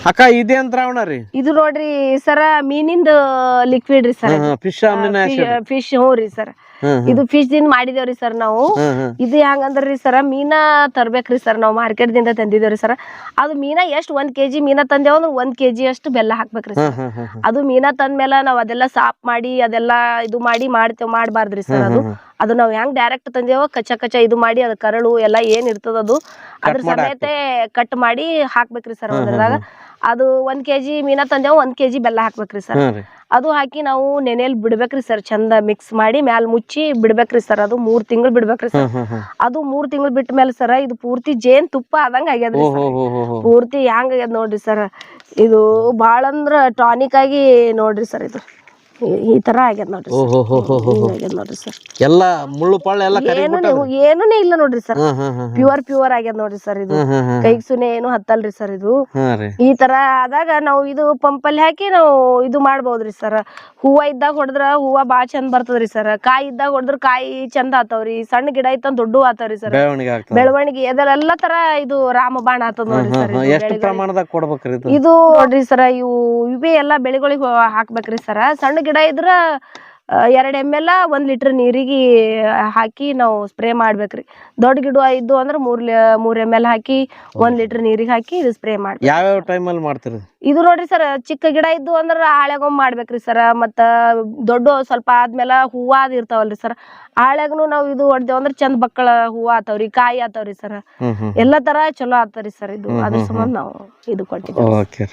ಅಕ್ಕ ಇದೇನ್ ದ್ರಾವಣ ರೀ? ಇದು ನೋಡ್ರಿ ಸರ ಮೀನಿಂದ ಲಿಕ್ವಿಡ್ ರೀ sir. Fish amino acid. Fish ಹ್ಞೂ ರೀ ಸರ್. ಇದು ಫಿಶ್ ದಿಂದ ಮಾಡಿದೇವ್ರಿ ಸರ್ ನಾವು. ಇದು ಹೆಂಗಂದ್ರಿ ಸರ ಮೀನಾ ತರ್ಬೇಕ್ರಿ ಸರ್, ನಾವು ಮಾರ್ಕೆಟ್ ದಿಂದ ತಂದಿದೇವ್ರಿ ಸರ್. ಅದು ಮೀನಾ ಎಷ್ಟ್ 1 kg ಮೀನಾ ತಂದೇವ್ ಅಂದ್ರೆ 1 kg ಅಷ್ಟು ಬೆಲ್ಲ ಹಾಕ್ಬೇಕ್ರಿ ಸರ್. ಅದು ಮೀನಾ ತಂದ್ಮೇಲೆ ನಾವ್ ಅದೆಲ್ಲ ಸಾಫ್ ಮಾಡಿ ಅದೆಲ್ಲ ಇದು ಮಾಡಿ ಮಾಡ್ಬಾರ್ದ್ರಿ ಸರ್. ಅದು ನಾವ್ ಹೆಂಗ್ ಡೈರೆಕ್ಟ್ ತಂದೇವೋ ಕಚ್ಚ ಇದು ಮಾಡಿ ಅದ್ ಕರಳು ಎಲ್ಲ ಏನ್ ಇರ್ತದ ಅದು ಅದ್ರ ಸಮೇತ ಕಟ್ ಮಾಡಿ ಹಾಕ್ಬೇಕ್ರಿ ಸರ್ ಅದ್ರದಾಗ. ಅದು 1 kg ಮೀನಾ ತಂದೇವ್ 1 kg ಬೆಲ್ಲ ಹಾಕ್ಬೇಕ್ರಿ ಸರ್. ಅದು ಹಾಕಿ ನಾವು ನೆನೆಯಲ್ಲಿ ಬಿಡ್ಬೇಕ್ರಿ ಸರ್, ಚಂದ ಮಿಕ್ಸ್ ಮಾಡಿ ಮ್ಯಾಲ ಮುಚ್ಚಿ ಬಿಡ್ಬೇಕ್ರಿ ಸರ್. ಅದು 3 ತಿಂಗಳು ಬಿಡ್ಬೇಕ್ರಿ ಸರ್. ಅದು 3 ತಿಂಗಳು ಬಿಟ್ಟ ಮೇಲೆ ಸರ ಇದು ಪೂರ್ತಿ ಜೇನ್ ತುಪ್ಪ ಆದಂಗ ಆಗ್ಯದ್ರಿ ಸರ್. ಪೂರ್ತಿ ಹೆಂಗ್ ಆಗ್ಯದ ನೋಡ್ರಿ ಸರ್. ಇದು ಬಾಳ ಅಂದ್ರ ಟಾನಿಕ್ ಆಗಿ ನೋಡ್ರಿ ಸರ್. ಇದು ಈ ತರ ಆಗ್ಯದ ನೋಡ್ರಿ ಸರ್. ಎಲ್ಲ ಮುಳ್ಳು ಪಳ್ಳ ಎಲ್ಲ ಏನೂ ಇಲ್ಲ ನೋಡ್ರಿ ಸರ್. ಪ್ಯೂರ್ ಆಗ್ಯದ ನೋಡ್ರಿ ಸರ್. ಇದು ಕೈಗ್ ಸುನೆ ಏನು ಹತ್ತಲ್ರಿ ಸರ್. ಇದು ಈ ತರ ಆದಾಗ ನಾವು ಇದು ಪಂಪಲ್ಲಿ ಹಾಕಿ ನಾವು ಇದು ಮಾಡ್ಬೋದ್ರಿ ಸರ್. ಹೂವ ಇದ್ದಾಗ ಹೊಡೆದ್ರ ಹೂವ ಬಾಳ ಚಂದ ಬರ್ತದ್ರಿ ಸರ್. ಕಾಯಿ ಇದ್ದಾಗ ಹೊಡೆದ್ರ ಕಾಯಿ ಚಂದ ಆತಾವ್ರಿ. ಸಣ್ಣ ಗಿಡ ಇತ್ತಂದ್ ದೊಡ್ಡ ಆತಾವ್ರಿ ಸರ್. ಬೆಳವಣಿಗೆ ಅದೆಲ್ಲ ತರ ಇದು ರಾಮಬಾಣ ಆತದ ನೋಡ್ರಿ ಸರ್. ಎಷ್ಟು ಪ್ರಮಾಣದಾಗ ಕೊಡ್ಬೇಕ್ರಿ ಇದು ನೋಡ್ರಿ ಸರ, ಇವೇ ಎಲ್ಲಾ ಬೆಳೆಗಳಿಗೆ ಹಾಕ್ಬೇಕ್ರಿ ಸರ. ಸಣ್ಣ ಗಿಡ ಇದ್ರ 2 ml 1 ಲೀಟರ್ ನೀರಿಗೆ ಹಾಕಿ ನಾವು ಸ್ಪ್ರೇ ಮಾಡ್ಬೇಕ್ರಿ. ದೊಡ್ಡ ಗಿಡ ಇದ್ದು ಅಂದ್ರ 3 ml ಹಾಕಿ 1 ಲೀಟರ್ ನೀರಿಗೆ ಹಾಕಿ ಇದು ಸ್ಪ್ರೇ ಮಾಡ್ಬೇಕು. ಯಾವ ಟೈಮಲ್ಲಿ ಮಾಡ್ತೀರಿ ಇದು? ನೋಡ್ರಿ ಸರ್, ಚಿಕ್ಕ ಗಿಡ ಇದ್ದು ಅಂದ್ರ ಆಳ್ಯಾಗೊಮ್ಮೆ ಮಾಡ್ಬೇಕ್ರಿ ಸರ. ಮತ್ತ ದೊಡ್ಡ ಸ್ವಲ್ಪ ಆದ್ಮೇಲೆ ಹೂವ ಇರ್ತಾವಲ್ರಿ ಸರ್, ಆಳ್ಯಾಗನು ನಾವ್ ಇದು ಹೊಡ್ದೇವ್ ಅಂದ್ರ ಚಂದ ಬಕ್ಕಳ ಹೂವ ಆತಾವ್ರಿ, ಕಾಯಿ ಆತಾವ್ರಿ ಸರ್. ಎಲ್ಲಾ ತರ ಚಲೋ ಆತಾವ್ರಿ ಸರ್. ಇದು ಅದ್ರ ಸಂಬಂಧ ನಾವು ಇದು ಕೊಟ್ಟಿದ್ದೇವೆ.